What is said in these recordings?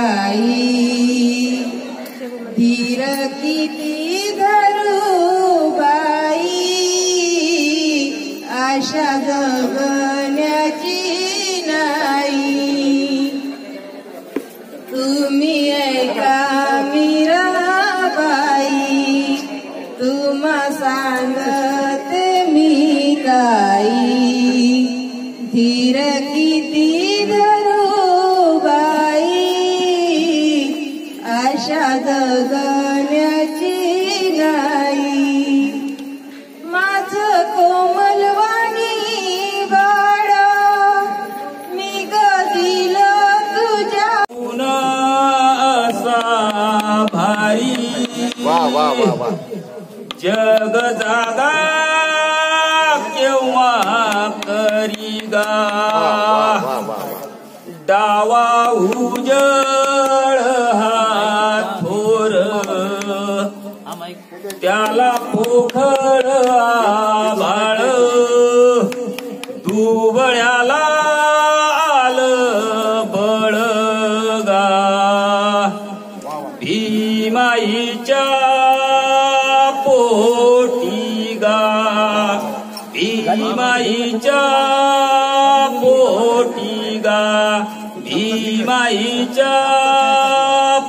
बाई धीर किती धरू बाई आशा जगण्याची नाही तुम्ही ऐका मीराबाई तुम्हा सांगते मी काही धीर किती धरू बाई आशा जगण्याची नाही माझं कोमलवाणी बाळ मी दिलं तुझ्या असा भारी वा वा वा वा जग जागा केव्हा करी गा डावा उजळ हा थोर त्याला पोखळ आभाळ दुबळ्याला आलं बळगा भीमाईच्या पोटी गा भीमाईच्या पोटी गा भीमाईच्या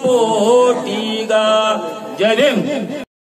पोटी गा जय भीम।